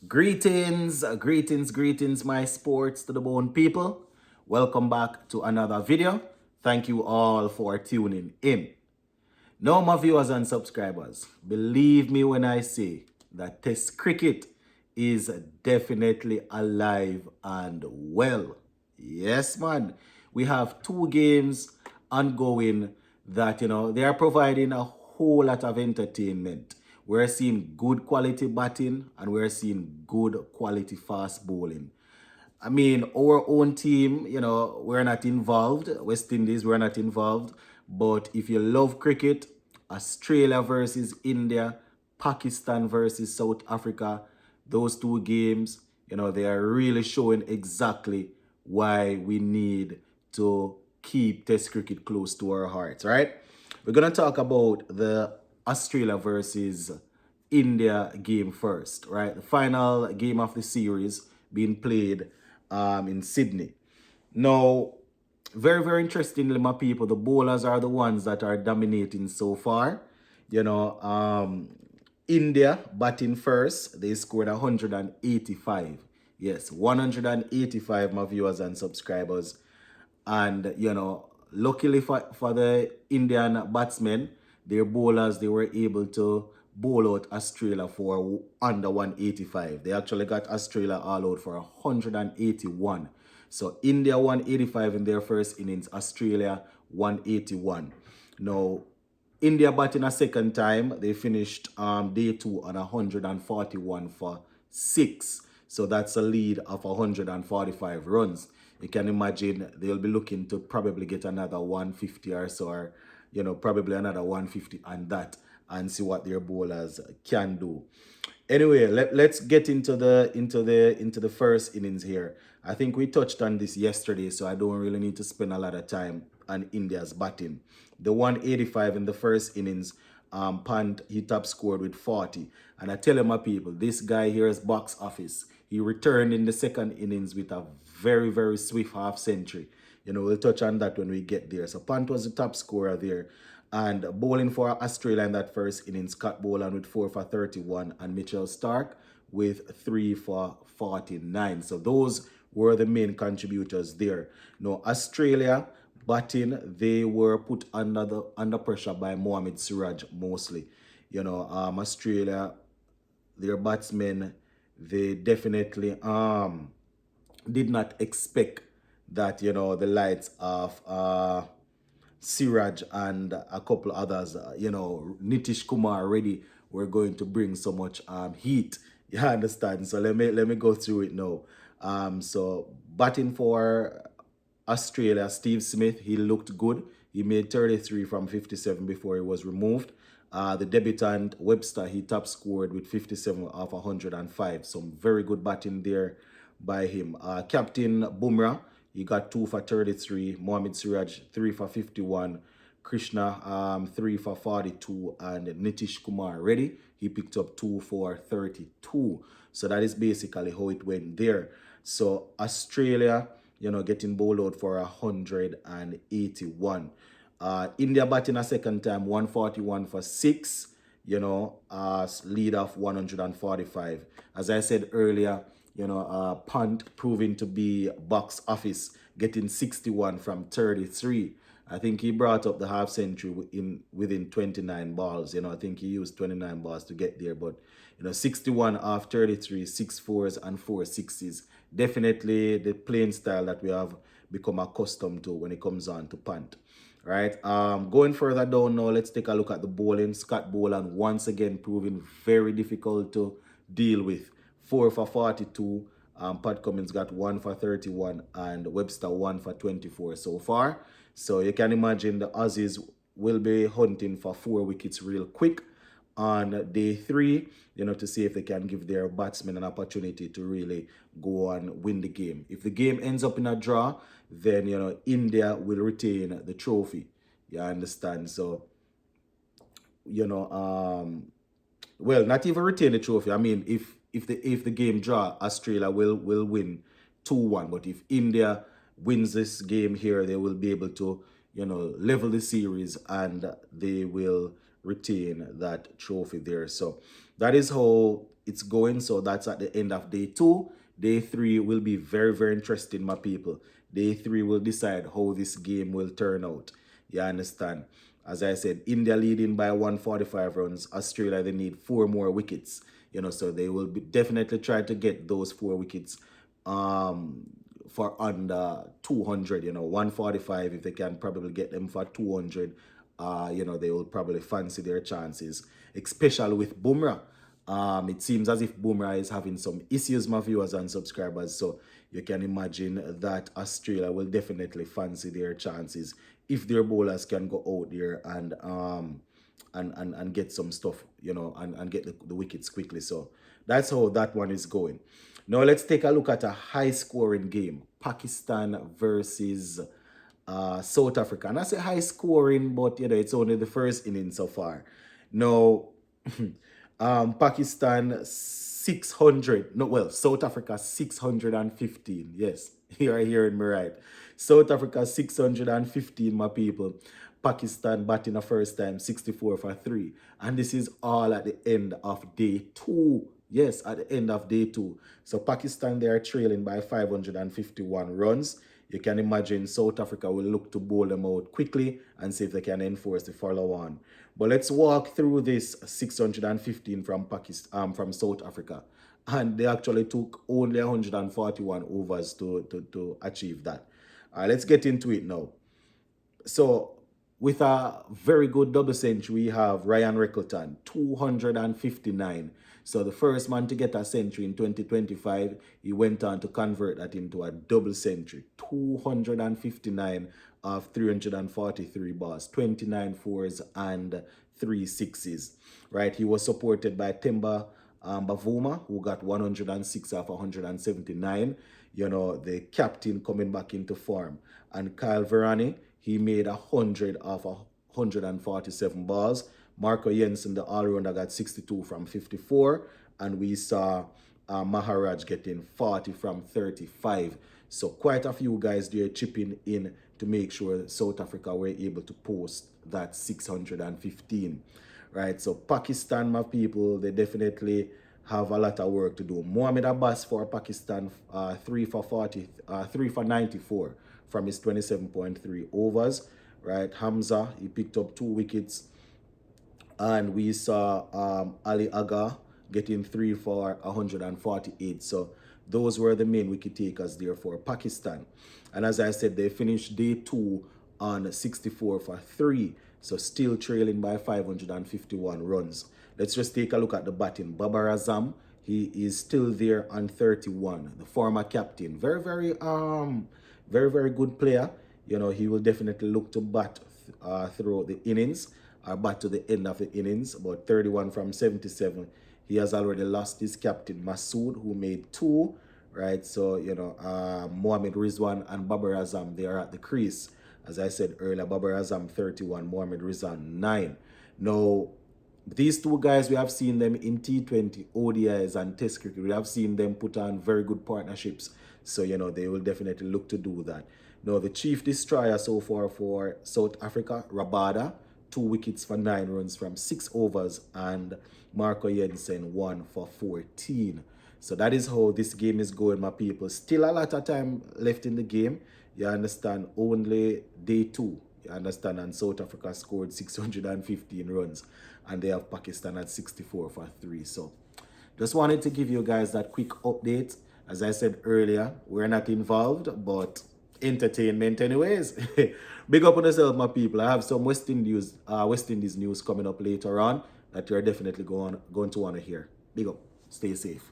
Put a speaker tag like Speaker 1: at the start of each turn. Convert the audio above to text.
Speaker 1: Greetings, my sports to the bone people. Welcome back to another video. Thank you all for tuning in. Now, my viewers and subscribers, believe me when I say that Test cricket is definitely alive and well. Yes, man. We have two games ongoing that, they are providing a whole lot of entertainment. We're seeing good quality batting and we're seeing good quality fast bowling. I mean, our own team, we're not involved. West Indies, we're not involved. But if you love cricket, Australia versus India, Pakistan versus South Africa, those two games, they are really showing exactly why we need to keep Test cricket close to our hearts, right? We're going to talk about the Australia versus India game first, right? The final game of the series being played in Sydney. Now, very, very interestingly, my people, the bowlers are the ones that are dominating so far. You know, India batting first, they scored 185. Yes, 185, my viewers and subscribers. And, luckily for the Indian batsmen, their bowlers, they were able to bowl out Australia for under 185. They actually got Australia all out for 181. So India 185 in their first innings, Australia 181. Now, India batting a second time. They finished day two on 141 for 6. So that's a lead of 145 runs. You can imagine they'll be looking to probably get another 150 or so, or probably another 150 and that, and see what their bowlers can do. Anyway, let's get into the first innings here. I think we touched on this yesterday, so I don't really need to spend a lot of time on India's batting. The 185 in the first innings, Pant, he top scored with 40. And I tell you, my people, this guy here is box office. He returned in the second innings with a very, very swift half century. We'll touch on that when we get there. So Pant was the top scorer there. And bowling for Australia in that first innings, Scott Boland with 4 for 31 and Mitchell Stark with 3 for 49. So those were the main contributors there. Now, Australia batting, they were put under pressure by Mohamed Siraj mostly. Australia, their batsmen, they definitely did not expect that, the likes of Siraj and a couple others, Nitish Kumar already were going to bring so much heat. You understand? So let me go through it now. So batting for Australia, Steve Smith, he looked good. He made 33 from 57 before he was removed. The debutant Webster, he top scored with 57 off 105. Some very good batting there by him. Captain Bumrah, he got 2 for 33. Mohamed Siraj, 3 for 51. Krishna, 3 for 42. And Nitish Kumar Reddy, he picked up 2 for 32. So that is basically how it went there. So Australia, getting bowled out for 181. India batting a second time, 141 for 6, lead off 145. As I said earlier, Punt proving to be box office, getting 61 from 33. I think he brought up the half century within 29 balls. I think he used 29 balls to get there. But, 61 off 33, 6 fours and 4 sixes. Definitely the playing style that we have become accustomed to when it comes on to punt. Right. Going further down now, let's take a look at the bowling. Scott Boland once again proving very difficult to deal with. 4 for 42. Pat Cummins got 1 for 31 and Webster 1 for 24 so far. So you can imagine the Aussies will be hunting for 4 wickets real quick on day 3, to see if they can give their batsmen an opportunity to really go and win the game. If the game ends up in a draw, then, India will retain the trophy. You understand? So, well, not even retain the trophy. I mean, if the game draw, Australia will win 2-1. But if India wins this game here, they will be able to, level the series and they will retain that trophy there. So that is how it's going. So that's at the end of day 2. Day 3 will be very, very interesting, my people. Day 3 will decide how this game will turn out. You understand? As I said, India leading by 145 runs. Australia, they need 4 more wickets. So they will definitely try to get those 4 wickets for under 200. 145, if they can probably get them for 200, they will probably fancy their chances, especially with Bumrah. It seems as if Bumrah is having some issues, my viewers and subscribers. So you can imagine that Australia will definitely fancy their chances if their bowlers can go out there and get some stuff, and get the wickets quickly. So that's how that one is going. Now let's take a look at a high-scoring game. Pakistan versus South Africa. And I say high-scoring, but it's only the first inning so far. Now, Pakistan 600. No, well, South Africa 615. Yes, you are hearing me right. South Africa 615, my people. Pakistan batting the first time 64 for 3. And this is all at the end of day 2. Yes, at the end of day 2. So Pakistan, they are trailing by 551 runs. You can imagine South Africa will look to bowl them out quickly and see if they can enforce the follow-on. But let's walk through this 615 from South Africa. And they actually took only 141 overs to achieve that. Let's get into it now. So with a very good double century, we have Ryan Reckleton, 259. So the first man to get a century in 2025, he went on to convert that into a double century. 259 of 343 balls, 29 fours and 3 sixes. Right, he was supported by Temba Bavuma, who got 106 of 179. The captain coming back into form. And Kyle Verani, he made 100 of 147 balls. Marco Jensen, the all-rounder, got 62 from 54. And we saw Maharaj getting 40 from 35. So quite a few guys there chipping in to make sure South Africa were able to post that 615. Right, so Pakistan, my people, they definitely have a lot of work to do. Mohamed Abbas for Pakistan, 3 for 94 from his 27.3 overs. Right, Hamza, he picked up 2 wickets. And we saw Ali Agha getting 3 for 148. So those were the main wicket takers there for Pakistan. And as I said, they finished day 2 on 64 for 3. So still trailing by 551 runs. Let's just take a look at the batting. Babar Azam, he is still there on 31. The former captain, very, very good player. He will definitely look to bat throughout the innings, or bat to the end of the innings. About 31 from 77. He has already lost his captain, Masood, who made 2. Right, so, Mohamed Rizwan and Babar Azam, they are at the crease. As I said earlier, Babar Azam 31, Mohamed Rizwan 9. Now, these 2 guys, we have seen them in T20, ODIs, and Test cricket. We have seen them put on very good partnerships. So, they will definitely look to do that. Now, the chief destroyer so far for South Africa, Rabada, 2 wickets for 9 runs from 6 overs, and Marco Jensen 1 for 14. So that is how this game is going, my people. Still a lot of time left in the game. You understand, only day 2. You understand, and South Africa scored 615 runs. And they have Pakistan at 64 for 3. So just wanted to give you guys that quick update. As I said earlier, we're not involved, but entertainment anyways. Big up on yourself, my people. I have some West Indies news coming up later on that you're definitely going to want to hear. Big up. Stay safe.